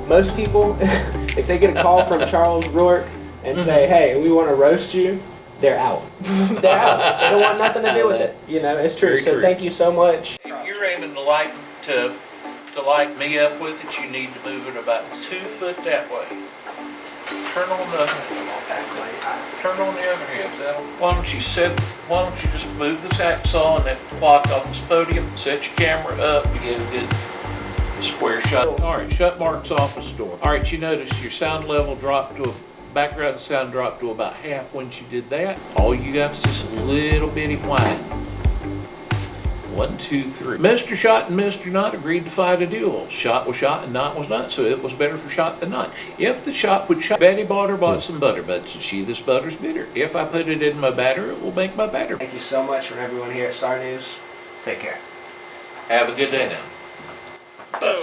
most people, if they get a call from CharlesRourke and say, hey, we want to roast you, they're out. They're out. They don't want nothing to do with it. You know, it's true. So thank you so much. If you're aiming to light me up with it, you need to move it about 2 foot that way. Turn on the other hand. Why don't you just move this hacksaw and that clock off this podium, set your camera up, and get a good square shot. All right, shut Mark's office door. All right, you notice your sound level dropped to background sound dropped to about half. Once you did that, all you got is just a little bitty whine. 1, 2, 3. Mr. Shot and Mr. Not agreed to fight a duel. Shot was shot and Not was not, so it was better for Shot than Not. If the Shot would shot, Betty bought some butter, but she this butter's bitter. If I put it in my batter, it will make my batter. Thank you so much from everyone here at Star News. Take care. Have a good day now. Boom.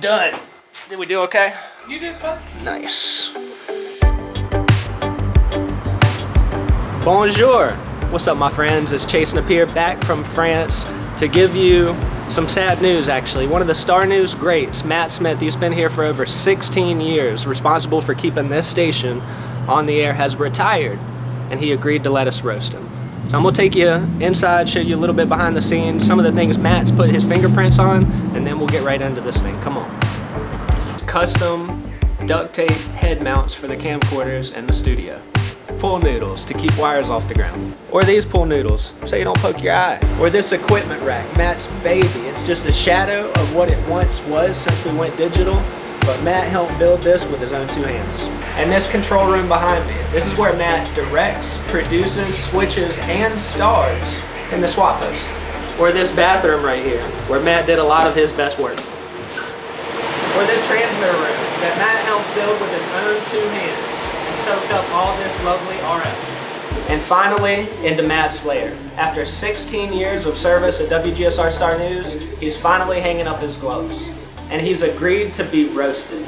Done. Did we do okay? You did fine. Nice. Bonjour. What's up, my friends? It's Chase Napier back from France to give you some sad news, actually. One of the Star News greats, Matt Smith, he's been here for over 16 years, responsible for keeping this station on the air, has retired, and he agreed to let us roast him. So I'm gonna take you inside, show you a little bit behind the scenes, some of the things Matt's put his fingerprints on, and then we'll get right into this thing. Come on. It's custom duct tape head mounts for the camcorders and the studio. Pool noodles to keep wires off the ground. Or these pool noodles so you don't poke your eye. Or this equipment rack, Matt's baby. It's just a shadow of what it once was since we went digital, but Matt helped build this with his own 2 hands. And this control room behind me, this is where Matt directs, produces, switches, and stars in the swap post. Or this bathroom right here, where Matt did a lot of his best work. Or this transmitter room that Matt helped build with his own 2 hands. Soaked up all this lovely RF. And finally, into Matt's lair. After 16 years of service at WGSR Star News, he's finally hanging up his gloves. And he's agreed to be roasted.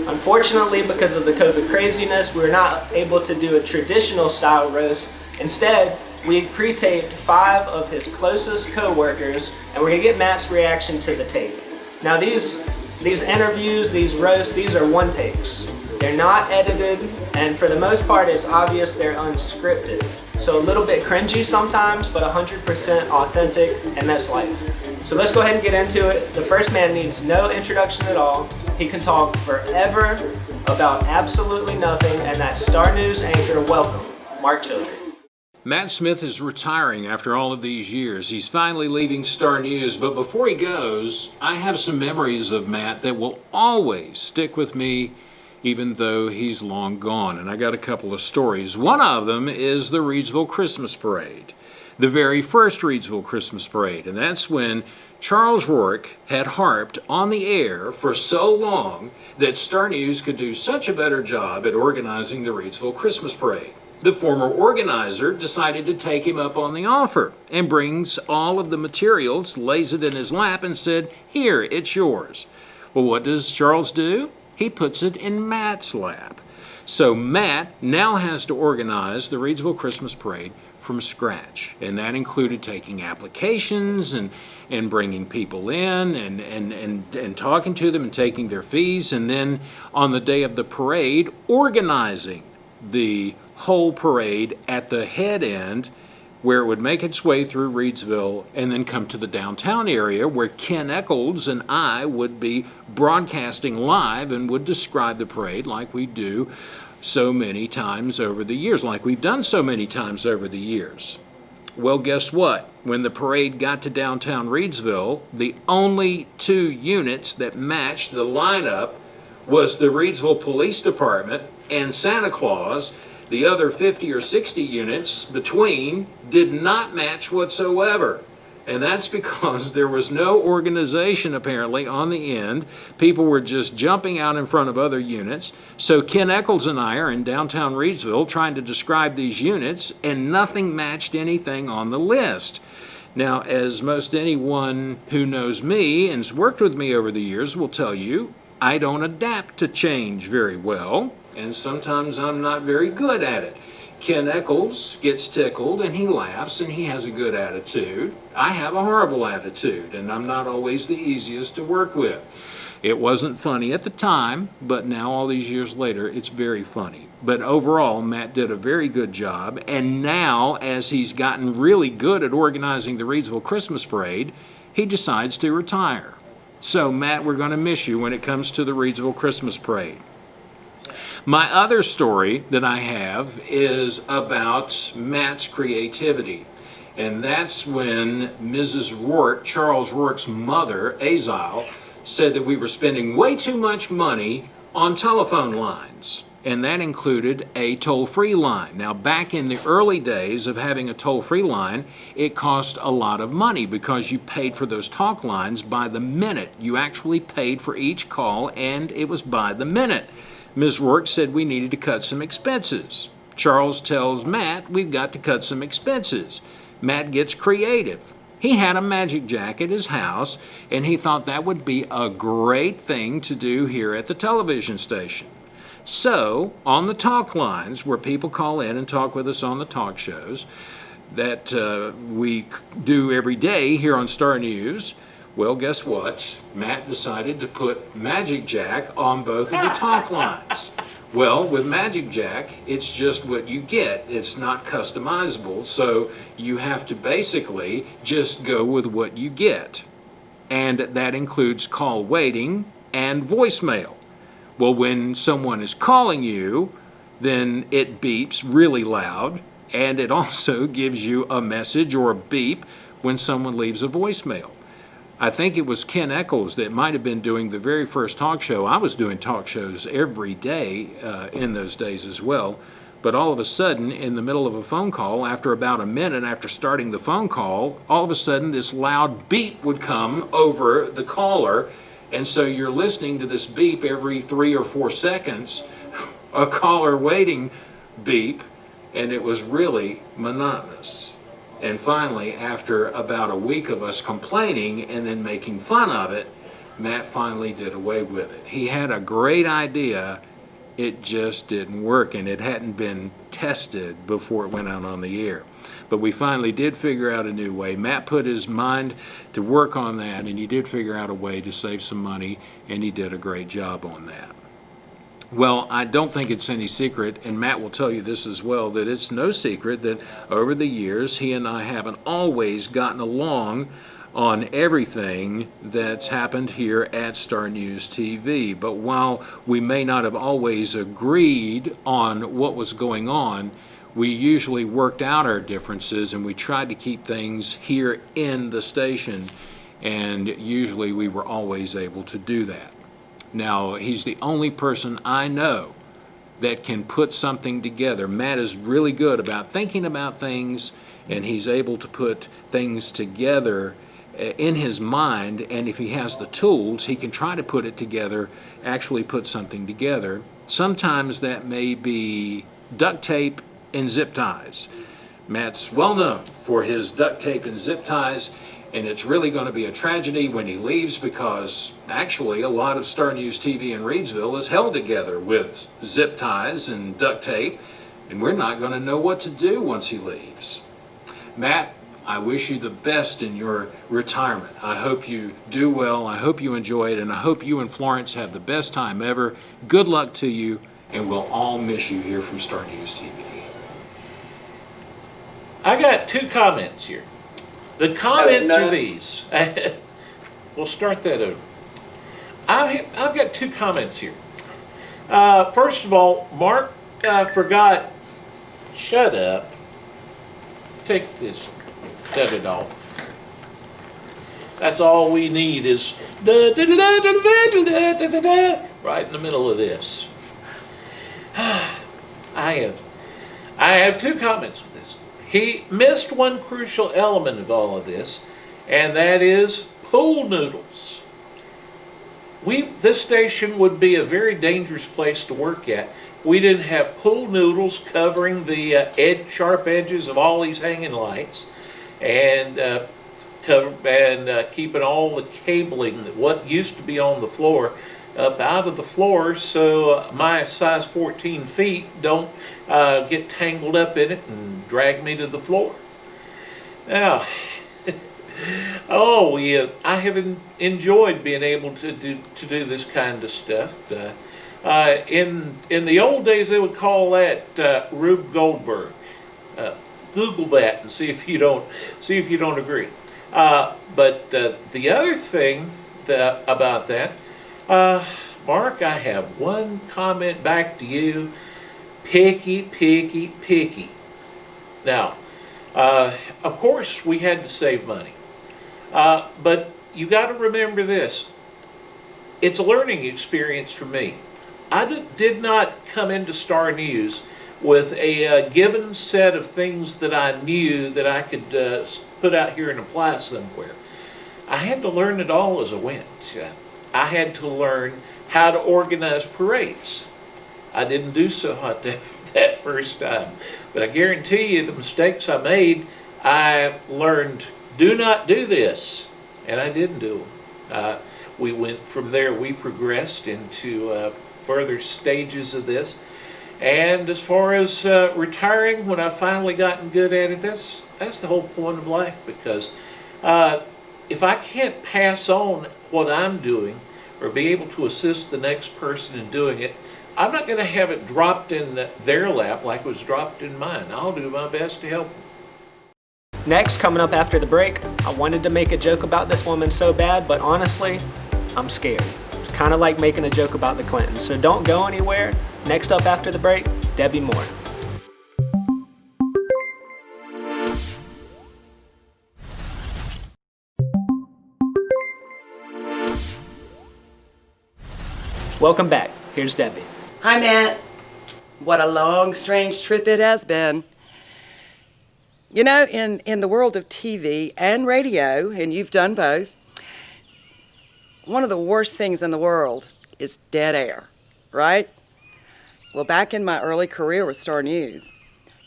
Unfortunately, because of the COVID craziness, we're not able to do a traditional style roast. Instead, we pre-taped 5 of his closest co-workers, and we're gonna get Matt's reaction to the tape. Now these interviews, these roasts, these are one takes. They're not edited, and for the most part, it's obvious they're unscripted. So a little bit cringy sometimes, but 100% authentic, and that's life. So let's go ahead and get into it. The first man needs no introduction at all. He can talk forever about absolutely nothing, and that's Star News anchor, welcome, Mark Childrey. Matt Smith is retiring after all of these years. He's finally leaving Star News, but before he goes, I have some memories of Matt that will always stick with me even though he's long gone. And I got a couple of stories. One of them is the Reidsville Christmas Parade, the very first Reidsville Christmas Parade. And that's when CharlesRourke had harped on the air for so long that Star News could do such a better job at organizing the Reidsville Christmas Parade. The former organizer decided to take him up on the offer and brings all of the materials, lays it in his lap and said, "Here, it's yours." Well, what does Charles do? He puts it in Matt's lap. So Matt now has to organize the Reidsville Christmas Parade from scratch. And that included taking applications and bringing people in and talking to them and taking their fees. And then on the day of the parade, organizing the whole parade at the head end where it would make its way through Reidsville and then come to the downtown area where Ken Echols and I would be broadcasting live and would describe the parade like we do so many times over the years, like we've done so many times over the years. Well, guess what? When the parade got to downtown Reidsville, the only 2 units that matched the lineup was the Reidsville Police Department and Santa Claus. The other 50 or 60 units between did not match whatsoever. And that's because there was no organization apparently on the end. People were just jumping out in front of other units. So Ken Echols and I are in downtown Reidsville trying to describe these units, and nothing matched anything on the list. Now, as most anyone who knows me and has worked with me over the years will tell you, I don't adapt to change very well. And sometimes I'm not very good at it. Ken Echols gets tickled and he laughs and he has a good attitude. I have a horrible attitude and I'm not always the easiest to work with. It wasn't funny at the time, but now all these years later, it's very funny. But overall, Matt did a very good job, and now, as he's gotten really good at organizing the Reidsville Christmas Parade, he decides to retire. So, Matt, we're going to miss you when it comes to the Reidsville Christmas Parade. My other story that I have is about Matt's creativity. And that's when Mrs. Roark, Charles Rourke's mother, Azile, said that we were spending way too much money on telephone lines. And that included a toll-free line. Now, back in the early days of having a toll-free line, it cost a lot of money because you paid for those talk lines by the minute. You actually paid for each call, and it was by the minute. Ms. Rourke said we needed to cut some expenses. Charles tells Matt we've got to cut some expenses. Matt gets creative. He had a magic jack at his house, and he thought that would be a great thing to do here at the television station. So, on the talk lines, where people call in and talk with us on the talk shows that we do every day here on Star News, well, guess what? Matt decided to put Magic Jack on both of the talk lines. Well, with Magic Jack, it's just what you get. It's not customizable, so you have to basically just go with what you get. And that includes call waiting and voicemail. Well, when someone is calling you, then it beeps really loud, and it also gives you a message or a beep when someone leaves a voicemail. I think it was Ken Echols that might have been doing the very first talk show. I was doing talk shows every day in those days as well. But all of a sudden, in the middle of a phone call, after about a minute after starting the phone call, all of a sudden this loud beep would come over the caller. And so you're listening to this beep every 3 or 4 seconds, a caller waiting beep, and it was really monotonous. And finally, after about a week of us complaining and then making fun of it, Matt finally did away with it. He had a great idea, it just didn't work, and it hadn't been tested before it went out on the air. But we finally did figure out a new way. Matt put his mind to work on that, and he did figure out a way to save some money, and he did a great job on that. Well, I don't think it's any secret, and Matt will tell you this as well, that it's no secret that over the years he and I haven't always gotten along on everything that's happened here at Star News TV. But while we may not have always agreed on what was going on, we usually worked out our differences and we tried to keep things here in the station, and usually we were always able to do that. Now, he's the only person I know that can put something together. Matt is really good about thinking about things, and he's able to put things together in his mind, and if he has the tools, he can try to put it together, actually put something together. Sometimes that may be duct tape and zip ties. Matt's well known for his duct tape and zip ties, and it's really going to be a tragedy when he leaves, because actually a lot of Star News TV in Reidsville is held together with zip ties and duct tape, and we're not going to know what to do once he leaves. Matt, I wish you the best in your retirement. I hope you do well, I hope you enjoy it, and I hope you and Florence have the best time ever. Good luck to you, and we'll all miss you here from Star News TV. I got 2 comments here. The comments are these. We'll start that over. I've got 2 comments here. First of all, Mark forgot. Shut up. Take this. Cut it off. That's all we need is right in the middle of this. I have 2 comments with this. He missed one crucial element of all of this, and that is pool noodles. This station would be a very dangerous place to work at. We didn't have pool noodles covering the sharp edges of all these hanging lights, and keeping all the cabling that what used to be on the floor up out of the floor, so my size 14 feet don't get tangled up in it and drag me to the floor. Now, Oh, yeah, I have enjoyed being able to do this kind of stuff. In the old days, they would call that Rube Goldberg. Google that and see if you don't agree. But the other thing about that, Mark, I have one comment back to you: picky, picky, picky. Now, of course, we had to save money. But you got to remember this. It's a learning experience for me. I did not come into Star News with a given set of things that I knew that I could put out here and apply somewhere. I had to learn it all as I went. I had to learn how to organize parades. I didn't do so hot that first time, but I guarantee you the mistakes I made, I learned, do not do this, and I didn't do them. We went from there, we progressed into further stages of this. And as far as retiring, when I've finally gotten good at it, that's the whole point of life, because if I can't pass on what I'm doing or be able to assist the next person in doing it, I'm not going to have it dropped in their lap like it was dropped in mine. I'll do my best to help them. Next, coming up after the break, I wanted to make a joke about this woman so bad, but honestly, I'm scared. It's kind of like making a joke about the Clintons, so don't go anywhere. Next up after the break, Debbie Moore. Welcome back. Here's Debbie. Hi, Matt. What a long, strange trip it has been. You know, in the world of TV and radio, and you've done both, one of the worst things in the world is dead air, right? Well, back in my early career with Star News,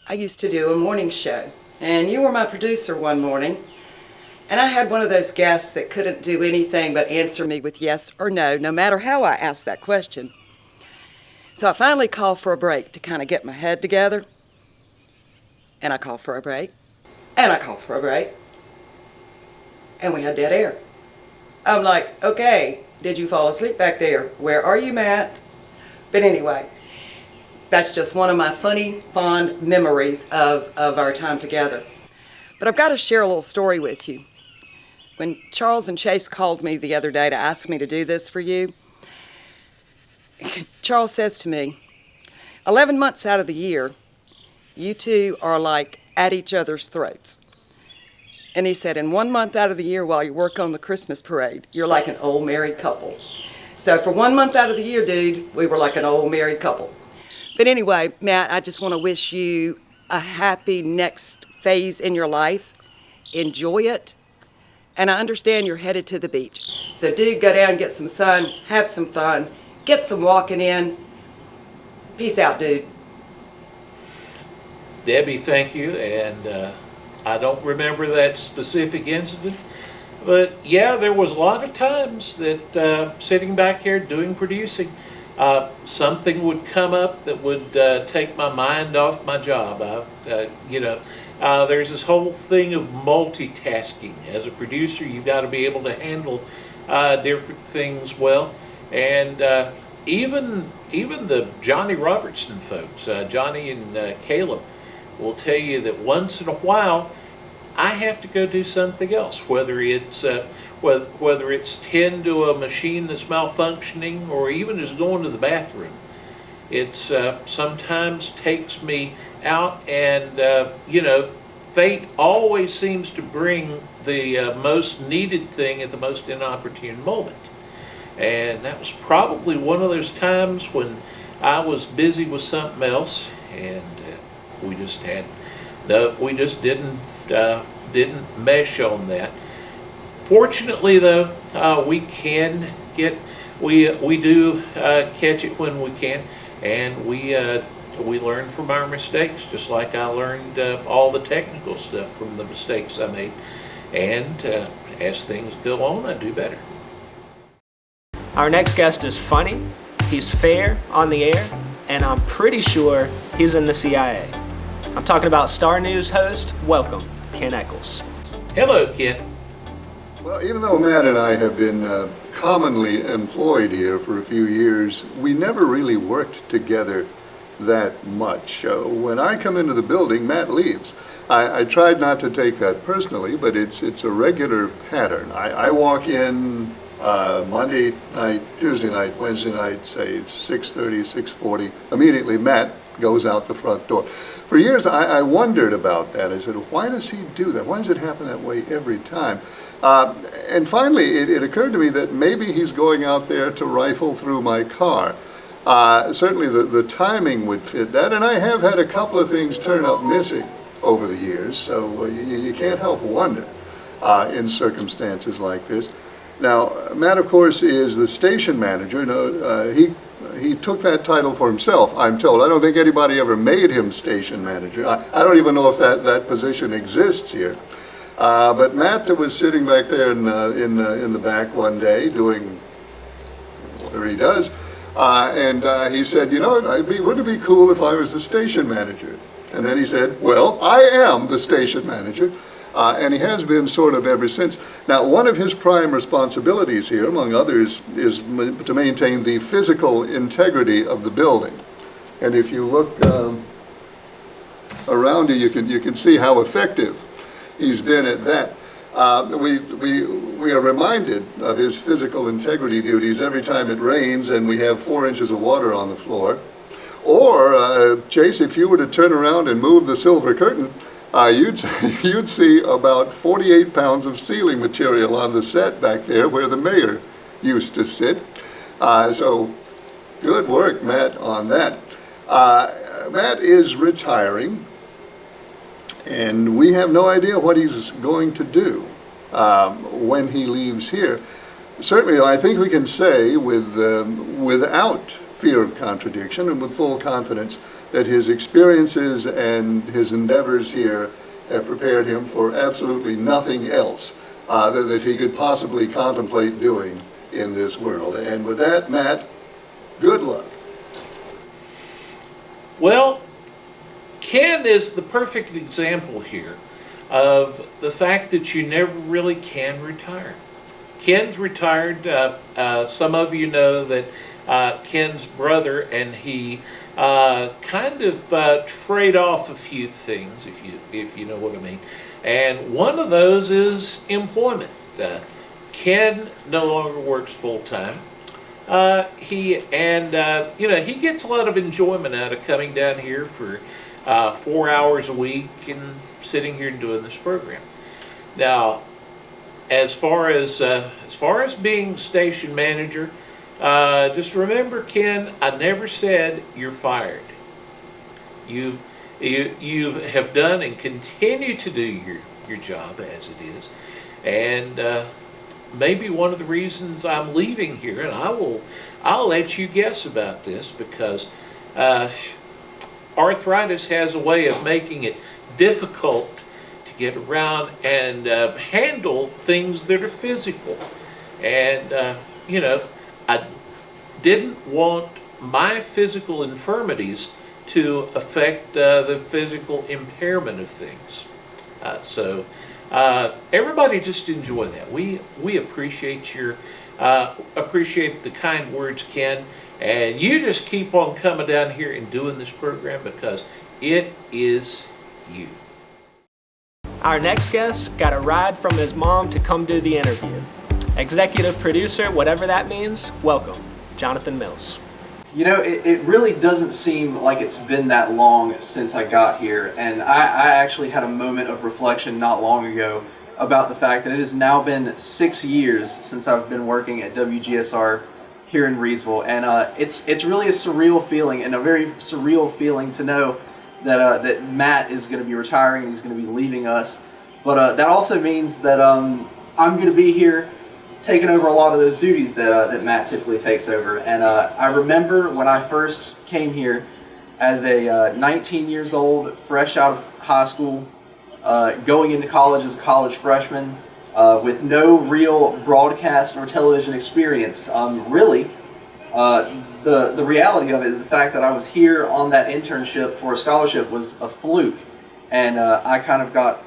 I used to do a morning show, and you were my producer one morning, and I had one of those guests that couldn't do anything but answer me with yes or no, no matter how I asked that question. So I finally called for a break to kind of get my head together, and I called for a break, and I called for a break, and we had dead air. I'm like, okay, did you fall asleep back there? Where are you, Matt? But anyway, that's just one of my funny, fond memories of our time together. But I've got to share a little story with you. When Charles and Chase called me the other day to ask me to do this for you, Charles says to me, 11 months out of the year, you two are like at each other's throats. And he said, in 1 month out of the year while you work on the Christmas parade, you're like an old married couple. So for 1 month out of the year, dude, we were like an old married couple. But anyway, Matt, I just want to wish you a happy next phase in your life. Enjoy it. And I understand you're headed to the beach. So dude, go down, get some sun, have some fun, get some walking in. Peace out, dude. Debbie, thank you, and I don't remember that specific incident, but yeah, there was a lot of times that sitting back here doing producing, something would come up that would take my mind off my job. There's this whole thing of multitasking. As a producer, you've got to be able to handle different things well, and even the Johnny Robertson folks, Johnny and Caleb, will tell you that once in a while I have to go do something else, whether it's tend to a machine that's malfunctioning or even just going to the bathroom. It's sometimes takes me out, and fate always seems to bring the most needed thing at the most inopportune moment. And that was probably one of those times when I was busy with something else, and we just didn't mesh on that. Fortunately, though, we do catch it when we can, and we learn from our mistakes, just like I learned all the technical stuff from the mistakes I made. And as things go on, I do better. Our next guest is funny, he's fair on the air, and I'm pretty sure he's in the CIA. I'm talking about Star News host, welcome, Ken Echols. Hello, Ken. Well, even though Matt and I have been commonly employed here for a few years, we never really worked together that much. When I come into the building, Matt leaves. I tried not to take that personally, but it's a regular pattern. I walk in Monday night, Tuesday night, Wednesday night, say 6:30, 6:40. Immediately, Matt goes out the front door. For years, I wondered about that. I said, why does he do that? Why does it happen that way every time? And finally, it occurred to me that maybe he's going out there to rifle through my car. Certainly, the timing would fit that, and I have had a couple of things turn up missing over the years, so you can't help wonder in circumstances like this. Now, Matt, of course, is the station manager. No, he took that title for himself, I'm told. I don't think anybody ever made him station manager. I don't even know if that position exists here. But Matt was sitting back there in the back one day doing whatever he does, and he said, you know, wouldn't it be cool if I was the station manager? And then he said, well, I am the station manager. And he has been sort of ever since. Now, one of his prime responsibilities here, among others, is to maintain the physical integrity of the building. And if you look around you, you can see how effective he's been at that. We are reminded of his physical integrity duties every time it rains and we have 4 inches of water on the floor. Or, Chase, if you were to turn around and move the silver curtain, you'd see about 48 pounds of ceiling material on the set back there where the mayor used to sit. So good work, Matt, on that. Matt is retiring, and we have no idea what he's going to do when he leaves here. Certainly, I think we can say without fear of contradiction and with full confidence that his experiences and his endeavors here have prepared him for absolutely nothing else that he could possibly contemplate doing in this world. And with that, Matt, good luck. Well, Ken is the perfect example here of the fact that you never really can retire. Ken's retired. Some of you know that Ken's brother and he kind of trade off a few things, if you know what I mean. And one of those is employment. Ken no longer works full time. He gets a lot of enjoyment out of coming down here for 4 hours a week and sitting here and doing this program. Now, as far as being station manager, just remember, Ken, I never said you're fired. You have done and continue to do your job as it is, and maybe one of the reasons I'm leaving here, and I'll let you guess about this, because arthritis has a way of making it difficult to get around and handle things that are physical, and I didn't want my physical infirmities to affect the physical impairment of things. So everybody just enjoy that. We appreciate appreciate the kind words, Ken, and you just keep on coming down here and doing this program because it is you. Our next guest got a ride from his mom to come do the interview. Executive producer, whatever that means, welcome, Jonathan Mills. You know, it really doesn't seem like it's been that long since I got here, and I actually had a moment of reflection not long ago about the fact that it has now been 6 years since I've been working at WGSR here in Reidsville, and it's really a surreal feeling, and a very surreal feeling to know that Matt is going to be retiring and he's going to be leaving us, but that also means that I'm going to be here taking over a lot of those duties that Matt typically takes over. And I remember when I first came here as a 19 years old, fresh out of high school, going into college as a college freshman, with no real broadcast or television experience. Really, the reality of it is the fact that I was here on that internship for a scholarship was a fluke, and I kind of got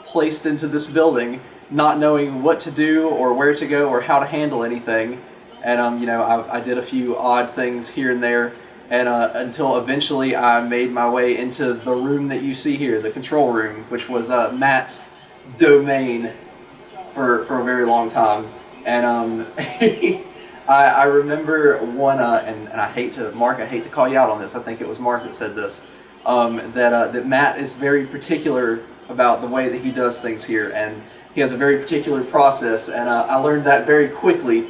placed into this building, not knowing what to do or where to go or how to handle anything. And, you know, I did a few odd things here and there, and until eventually I made my way into the room that you see here, the control room, which was Matt's domain for a very long time. And I remember one, and I hate to, Mark, I hate to call you out on this. I think it was Mark that said this, that Matt is very particular about the way that he does things here, and he has a very particular process, and I learned that very quickly,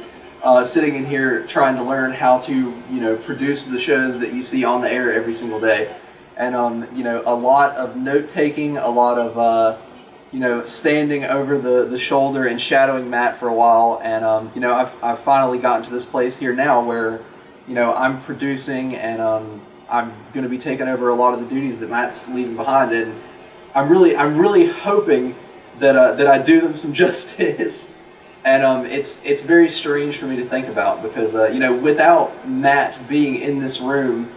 sitting in here trying to learn how to, you know, produce the shows that you see on the air every single day. And, you know, a lot of note-taking, a lot of, you know, standing over the shoulder and shadowing Matt for a while, and, you know, I've finally gotten to this place here now where, you know, I'm producing, and I'm going to be taking over a lot of the duties that Matt's leaving behind, and I'm really hoping that I do them some justice. And it's very strange for me to think about, because you know, without Matt being in this room,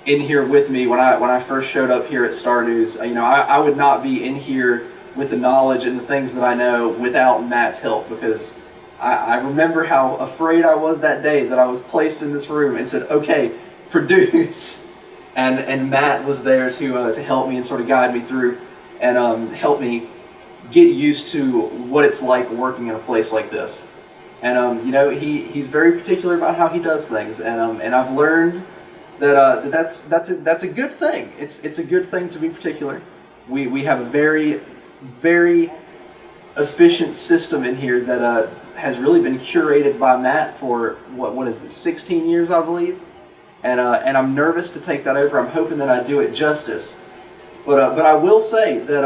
in here with me when I first showed up here at Star News, you know, I would not be in here with the knowledge and the things that I know without Matt's help, because I remember how afraid I was that day that I was placed in this room and said, okay, produce, and Matt was there to help me and sort of guide me through, and help me get used to what it's like working in a place like this. And you know, he's very particular about how he does things, and I've learned that that's a good thing. It's a good thing to be particular. We have a very efficient system in here that has really been curated by Matt for what is it, 16 years, I believe. And I'm nervous to take that over. I'm hoping that I do it justice. But I will say that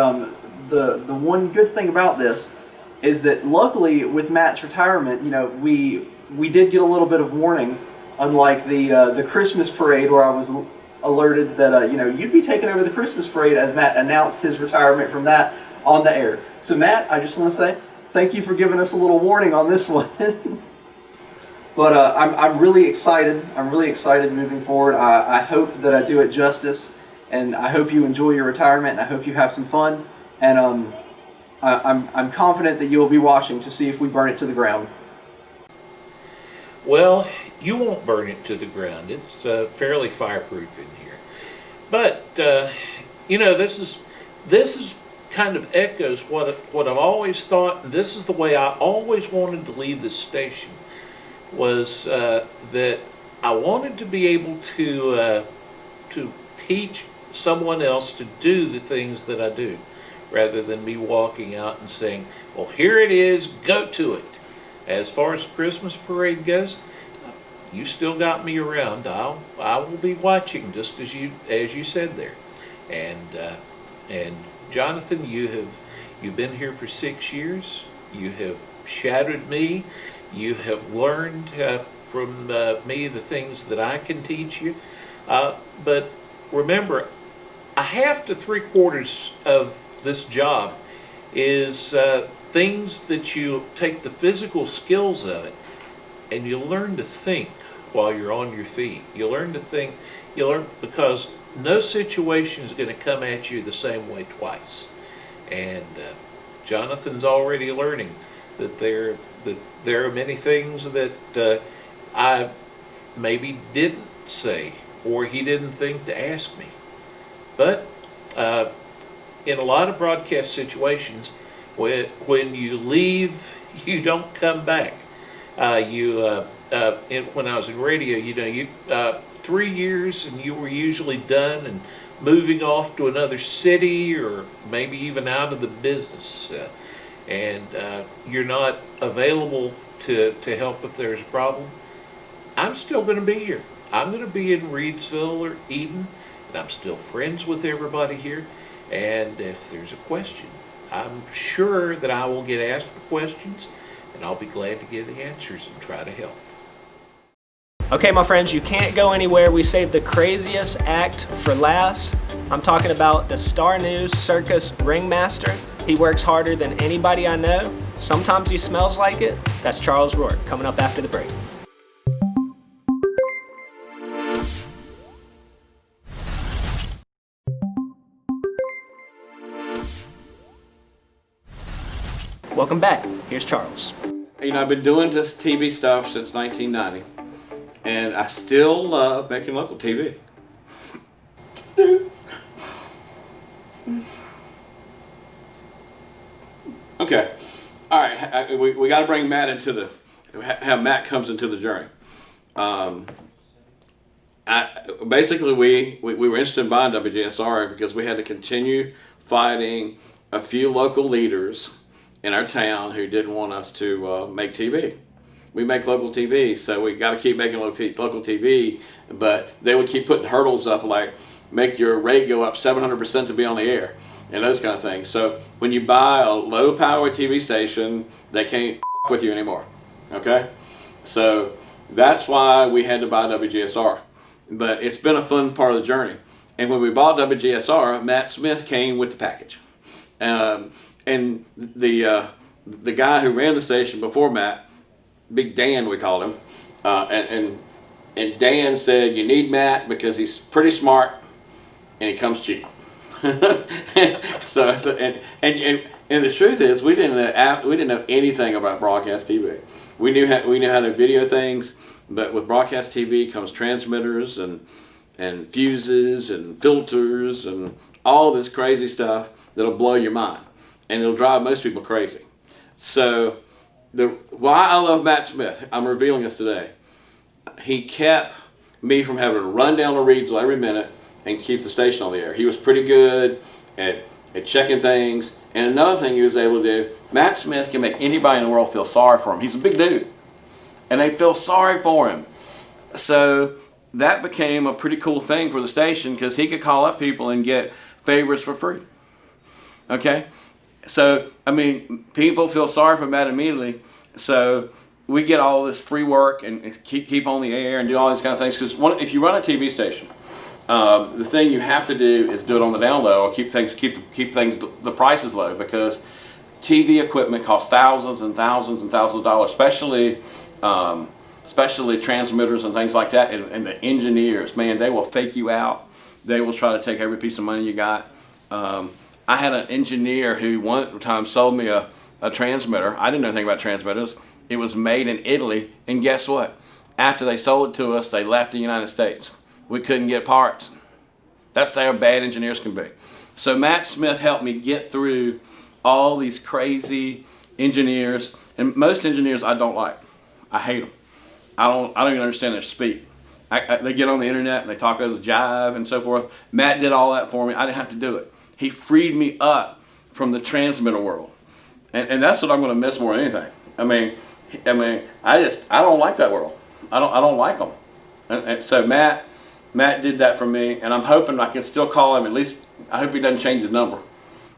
the one good thing about this is that luckily with Matt's retirement, you know, we did get a little bit of warning, unlike the Christmas parade where I was alerted that you know, you'd be taking over the Christmas parade as Matt announced his retirement from that on the air. So Matt, I just want to say thank you for giving us a little warning on this one. But I'm really excited. I'm really excited moving forward. I hope that I do it justice, and I hope you enjoy your retirement, and I hope you have some fun. And I'm confident that you'll be watching to see if we burn it to the ground. Well, you won't burn it to the ground. It's fairly fireproof in here. But you know, this is kind of echoes what I've always thought, and this is the way I always wanted to leave this station, was that I wanted to be able to teach someone else to do the things that I do, rather than me walking out and saying, well, here it is, go to it. As far as the Christmas parade goes, you still got me around. I will be watching, just as you said there. And Jonathan, you've been here for 6 years. You have shadowed me. You have learned from me the things that I can teach you. But remember, a half to 3/4 of this job is things that you take the physical skills of it, and you learn to think while you're on your feet. You learn to think, because no situation is going to come at you the same way twice. And Jonathan's already learning that there are many things that I maybe didn't say, or he didn't think to ask me. But in a lot of broadcast situations, when you leave, you don't come back. When I was in radio, you know, 3 years and you were usually done and moving off to another city, or maybe even out of the business, and you're not available to help if there's a problem. I'm still going to be here. I'm going to be in Reidsville or Eden, and I'm still friends with everybody here. And if there's a question, I'm sure that I will get asked the questions, and I'll be glad to give the answers and try to help. Okay, my friends, you can't go anywhere. We saved the craziest act for last. I'm talking about the Star News Circus Ringmaster. He works harder than anybody I know. Sometimes he smells like it. That's Charles Rourke, coming up after the break. Welcome back. Here's Charles. You know, I've been doing this TV stuff since 1990, and I still love making local TV. Okay, all right. We got to bring Matt into have Matt comes into the journey. Basically, we were interested in buying WGSR because we had to continue fighting a few local leaders in our town who didn't want us to make TV. We make local TV, so we got to keep making local TV, but they would keep putting hurdles up like make your rate go up 700% to be on the air and those kind of things. So when you buy a low power TV station, they can't f with you anymore, okay? So that's why we had to buy WGSR. But it's been a fun part of the journey. And when we bought WGSR, Matt Smith came with the package. And the guy who ran the station before Matt, Big Dan we called him, and Dan said, you need Matt because he's pretty smart and he comes cheap. So and the truth is we didn't know anything about broadcast TV. We knew how to video things, but with broadcast TV comes transmitters and fuses and filters and all this crazy stuff that'll blow your mind and it'll drive most people crazy. So why I love Matt Smith, I'm revealing this today. He kept me from having to run down to Reidsville every minute and keep the station on the air. He was pretty good at checking things. And another thing he was able to do, Matt Smith can make anybody in the world feel sorry for him. He's a big dude. And they feel sorry for him. So that became a pretty cool thing for the station because he could call up people and get favors for free. Okay? So, I mean, people feel sorry for Matt immediately. So we get all this free work and keep on the air and do all these kind of things. Because if you run a TV station, the thing you have to do is do it on the down low or keep the prices low because TV equipment costs thousands and thousands and thousands of dollars, especially transmitters and things like that. And the engineers, man, they will fake you out. They will try to take every piece of money you got. I had an engineer who one time sold me a transmitter. I didn't know anything about transmitters. It was made in Italy, and guess what? After they sold it to us, they left the United States. We couldn't get parts. That's how bad engineers can be. So Matt Smith helped me get through all these crazy engineers, and most engineers I don't like. I hate them. I don't even understand their speak. They get on the internet and they talk over the jive and so forth. Matt did all that for me. I didn't have to do it. He freed me up from the transmitter world, and that's what I'm going to miss more than anything. I mean, I don't like that world. I don't like them. And so Matt did that for me, and I'm hoping I can still call him. At least I hope he doesn't change his number.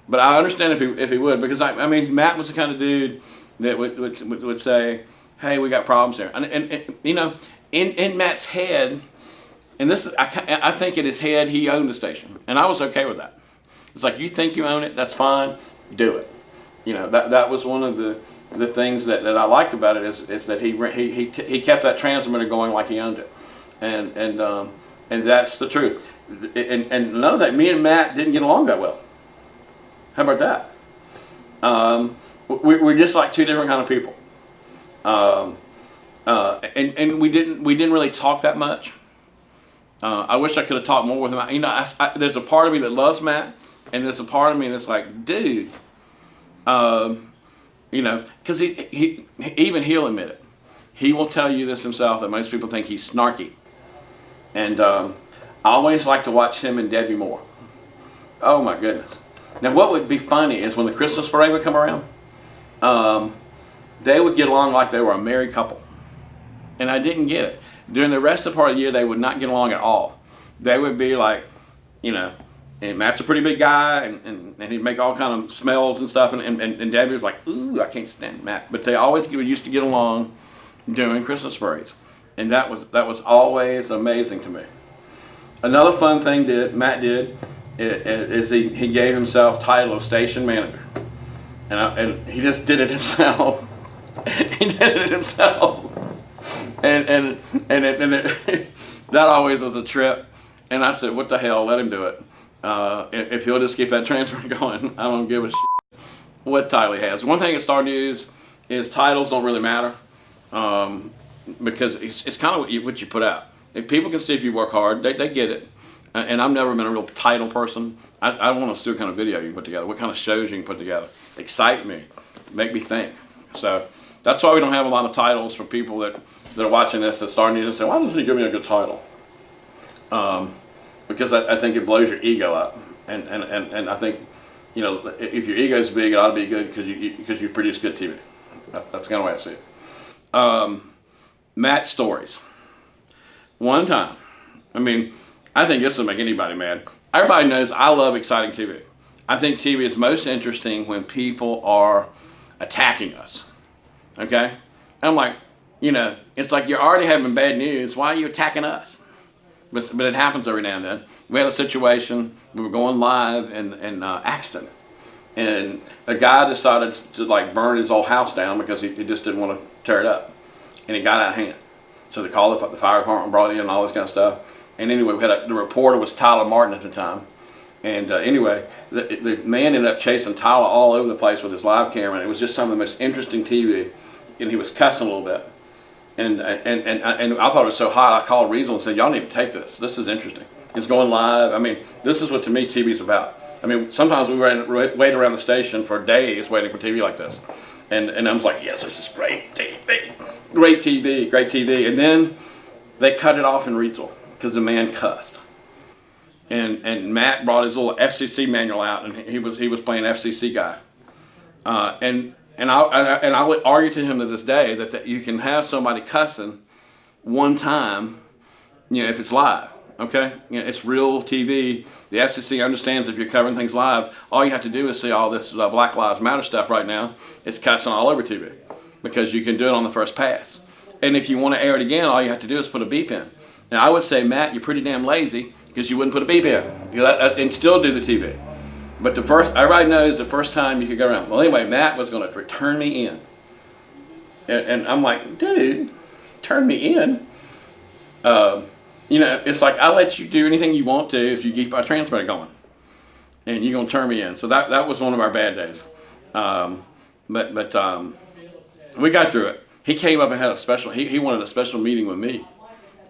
But I understand if he would, because I mean Matt was the kind of dude that would say, hey, we got problems there, and you know, in Matt's head, and this I think in his head he owned the station, and I was okay with that. It's like, you think you own it, that's fine, do it. You know, that was one of the things that I liked about it is that he kept that transmitter going like he owned it, and that's the truth. And none of that, me and Matt didn't get along that well. How about that? We're just like two different kind of people. And we didn't really talk that much. I wish I could have talked more with him. You know, there's a part of me that loves Matt, and there's a part of me that's like, dude, you know, because he'll admit it. He will tell you this himself, that most people think he's snarky. And I always like to watch him and Debbie Moore. Oh my goodness. Now what would be funny is when the Christmas parade would come around, they would get along like they were a married couple. And I didn't get it. During the rest of the part of the year, they would not get along at all. They would be like, you know, and Matt's a pretty big guy, and he'd make all kind of smells and stuff, and Debbie was like, ooh, I can't stand Matt. But they always used to get along during Christmas parades. And that was always amazing to me. Another fun thing Matt did is he gave himself title of station manager. And he just did it himself. He did it himself. And that always was a trip. And I said, what the hell, let him do it. If he'll just keep that transfer going, I don't give a shit. what title he has. One thing at Star News is titles don't really matter, because it's kind of what you put out. If people can see if you work hard, they get it. And I've never been a real title person. I want to see what kind of video you can put together, what kind of shows you can put together. Excite me, make me think. So that's why we don't have a lot of titles for people that are watching this at Star News and say, why doesn't he give me a good title? Because I think it blows your ego up. And I think, you know, if your ego's big, it ought to be good because you produce good TV. That's kind of the way I see it. Matt's stories. One time, I mean, I think this will make anybody mad. Everybody knows I love exciting TV. I think TV is most interesting when people are attacking us. Okay? And I'm like, you know, it's like you're already having bad news. Why are you attacking us? But it happens every now and then. We had a situation, we were going live in Axton. And a guy decided to like burn his whole house down because he just didn't want to tear it up. And it got out of hand. So they called the fire department, brought in and all this kind of stuff. And anyway, we had the reporter was Tyler Martin at the time. And anyway, the man ended up chasing Tyler all over the place with his live camera. And it was just some of the most interesting TV. And he was cussing a little bit. And I thought it was so hot, I called Reidsville and said, y'all need to take this. This is interesting. It's going live. I mean, this is what to me TV is about. I mean, sometimes we wait around the station for days waiting for TV like this. And I was like, yes, this is great TV. Great TV, great TV. And then they cut it off in Reidsville because the man cussed. And Matt brought his little FCC manual out, and he was playing FCC guy. And I would argue to him to this day that you can have somebody cussing one time, you know, if it's live. Okay, you know, it's real TV. The FCC understands if you're covering things live, all you have to do is see all this Black Lives Matter stuff right now. It's cussing all over TV because you can do it on the first pass. And if you want to air it again, all you have to do is put a beep in. Now, I would say, Matt, you're pretty damn lazy because you wouldn't put a beep in, you know, and still do the TV. But everybody knows the first time you could go around. Well, anyway, Matt was going to turn me in. And I'm like, dude, turn me in? You know, it's like I let you do anything you want to if you keep our transmitter going. And you're going to turn me in. So that was one of our bad days. But we got through it. He came up and had a special, he wanted a special meeting with me.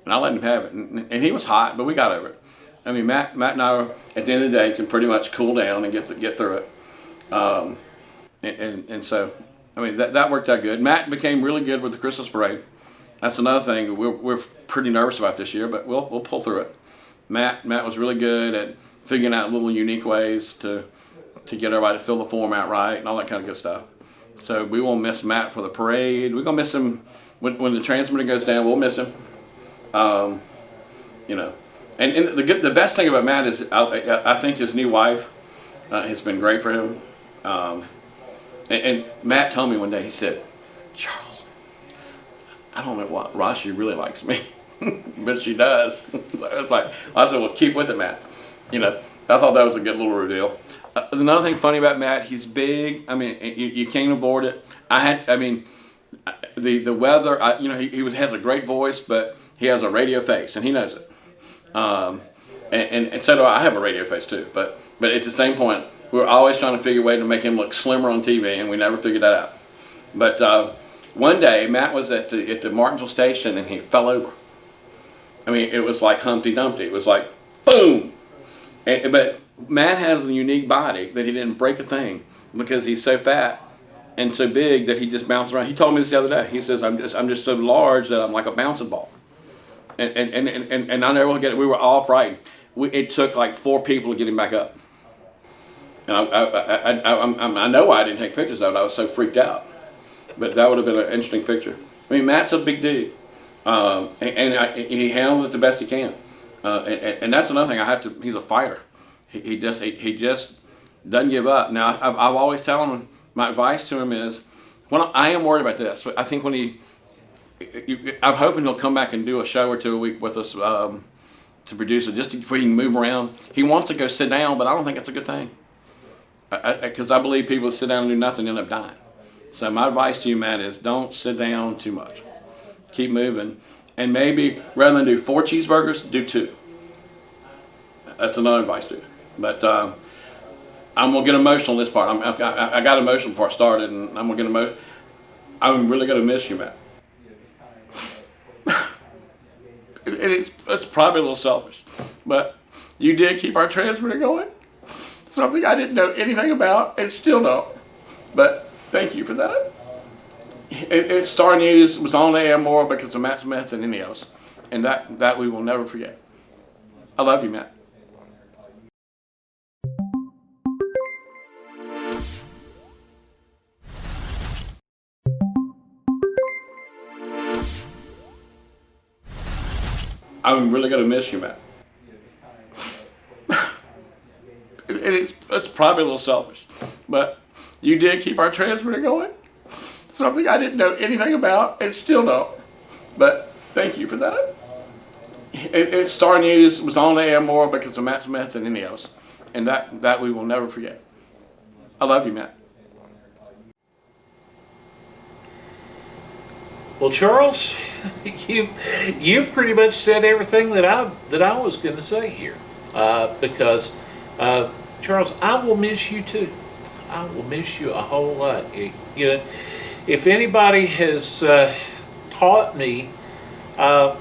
And I let him have it. And he was hot, but we got over it. I mean, Matt and I, at the end of the day, can pretty much cool down and get through it. And so, I mean, that worked out good. Matt became really good with the Christmas parade. That's another thing we're pretty nervous about this year, but we'll pull through it. Matt was really good at figuring out little unique ways to get everybody to fill the form out right and all that kind of good stuff. So we won't miss Matt for the parade. We're gonna miss him when the transmitter goes down. We'll miss him. You know, and the best thing about Matt is I think his new wife has been great for him. And Matt told me one day, he said, Charles, I don't know what Rashi really likes me, but she does. So it's like, I said, well, keep with it, Matt. You know, I thought that was a good little reveal. Another thing funny about Matt, he's big. I mean, you can't avoid it. The weather, you know, he has a great voice, but he has a radio face, and he knows it. And so do I. I have a radio face too, but at the same point, we're always trying to figure a way to make him look slimmer on TV, and we never figured that out. But one day, Matt was at the Martinsville station, and he fell over. I mean, it was like Humpty Dumpty. It was like, boom! But Matt has a unique body that he didn't break a thing because he's so fat and so big that he just bounced around. He told me this the other day. He says, I'm just so large that I'm like a bouncing ball. And I never will get it. We were all frightened. It took like 4 people to get him back up. And I know why I didn't take pictures of it. I was so freaked out. But that would have been an interesting picture. I mean, Matt's a big dude. He handled it the best he can. And that's another thing. He's a fighter. He just doesn't give up. Now, I've always telling him, my advice to him is, I am worried about this. I think I'm hoping he'll come back and do a show or 2 a week with us to produce it, just so he can move around. He wants to go sit down, but I don't think it's a good thing. Because I believe people that sit down and do nothing end up dying. So my advice to you, Matt, is don't sit down too much. Keep moving. And maybe rather than do 4 cheeseburgers, do 2. That's another advice to you. But I'm gonna get emotional this part. I got emotional before I started, and I'm gonna get emotional. I'm really gonna miss you, Matt. It's probably a little selfish, but you did keep our transmitter going. Something I didn't know anything about, and still don't. But thank you for that. Star News was on the air more because of Matt Smith than any of us, and that we will never forget. I love you, Matt. I'm really gonna miss you, Matt. It's probably a little selfish, but you did keep our transmitter going. Something I didn't know anything about, and still don't. But thank you for that. Star News was on the air more because of Matt Smith than any of us, and that we will never forget. I love you, Matt. Well, Charles, you pretty much said everything that I was going to say here, because Charles, I will miss you too. I will miss you a whole lot. You know, if anybody has taught me that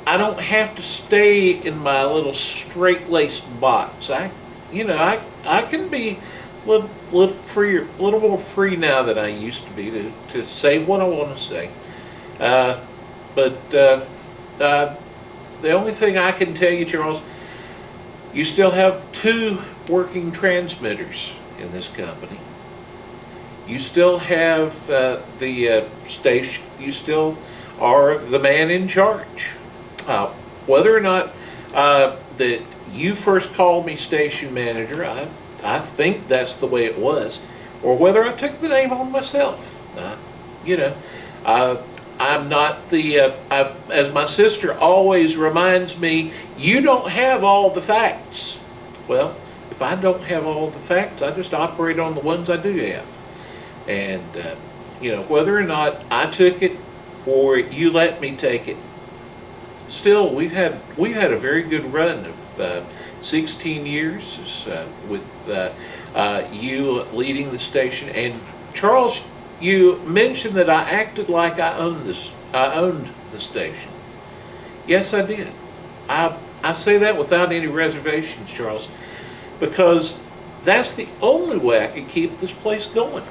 I don't have to stay in my little straight-laced box, I can be little freer, a little more free now than I used to be to say what I want to say. But the only thing I can tell you, Charles, you still have 2 working transmitters in this company. You still have the station. You still are the man in charge. Whether or not that you first called me station manager, I think that's the way it was, or whether I took the name on myself. I'm not the, as my sister always reminds me, you don't have all the facts. Well, if I don't have all the facts, I just operate on the ones I do have. And, whether or not I took it or you let me take it, still, we've had a very good run of 16 years with you leading the station. And Charles, you mentioned that I acted like I owned the station. Yes, I did. I say that without any reservations, Charles, because that's the only way I can keep this place going.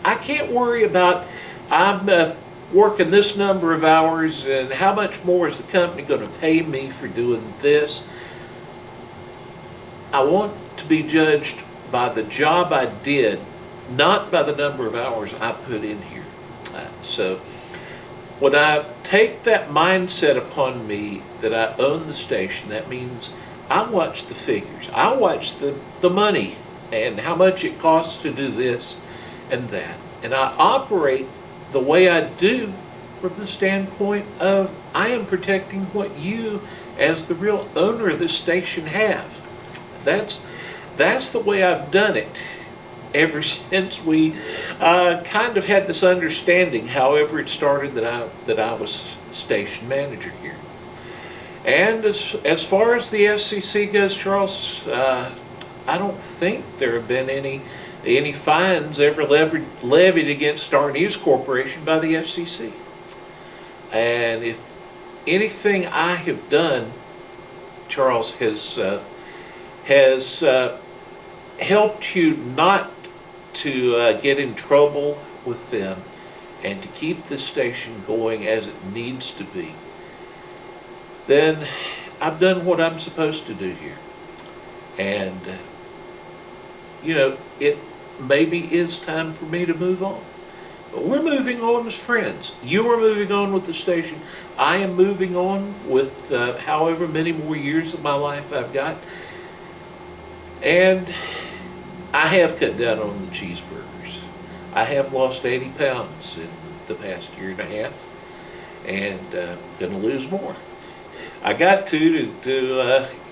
I can't worry about I'm working this number of hours and how much more is the company going to pay me for doing this. I want to be judged by the job I did, not by the number of hours I put in here. So when I take that mindset upon me that I own the station, that means I watch the figures. I watch the money and how much it costs to do this and that. And I operate the way I do from the standpoint of I am protecting what you as the real owner of this station have. That's the way I've done it ever since we kind of had this understanding, however it started, that I was station manager here. And as far as the FCC goes, Charles, I don't think there have been any fines ever levied against Star News Corporation by the FCC. And if anything I have done, Charles, has helped you not to get in trouble with them and to keep this station going as it needs to be, then I've done what I'm supposed to do here. And, it maybe is time for me to move on. But we're moving on as friends. You are moving on with the station. I am moving on with however many more years of my life I've got. And I have cut down on the cheeseburgers. I have lost 80 pounds in the past year and a half, and gonna lose more. I got to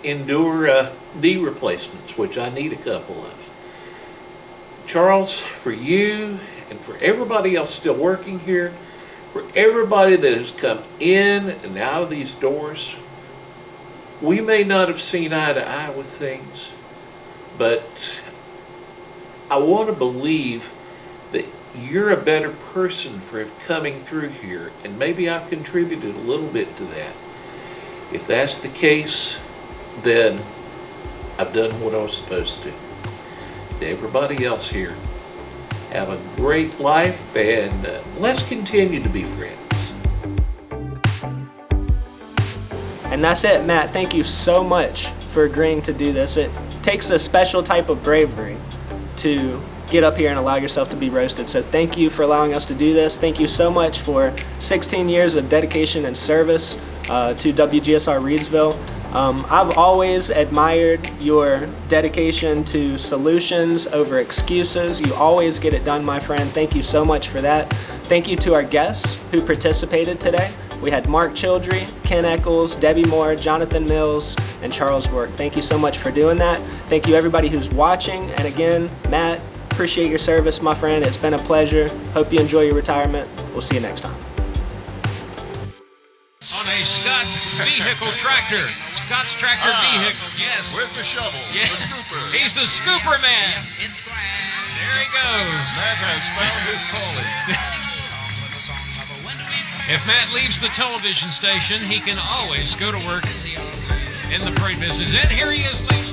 endure knee replacements, which I need a couple of. Charles, for you and for everybody else still working here, for everybody that has come in and out of these doors, we may not have seen eye to eye with things, But I want to believe that you're a better person for coming through here, and maybe I've contributed a little bit to that. If that's the case, then I've done what I was supposed to. To everybody else here, have a great life, and let's continue to be friends. And that's it, Matt. Thank you so much for agreeing to do this. It takes a special type of bravery to get up here and allow yourself to be roasted. So thank you for allowing us to do this. Thank you so much for 16 years of dedication and service to WGSR Reidsville. I've always admired your dedication to solutions over excuses. You always get it done, my friend. Thank you so much for that. Thank you to our guests who participated today. We had Mark Childrey, Ken Echols, Debbie Moore, Jonathan Mills, and CharlesRourke. Thank you so much for doing that. Thank you everybody who's watching. And again, Matt, appreciate your service, my friend. It's been a pleasure. Hope you enjoy your retirement. We'll see you next time. On a Scott's vehicle tractor. Scott's tractor vehicle, yes. With the shovel, Yeah. the scooper. He's the scooper man. There he goes. Matt has found his calling. If Matt leaves the television station, he can always go to work in the freight business. And here he is, ladies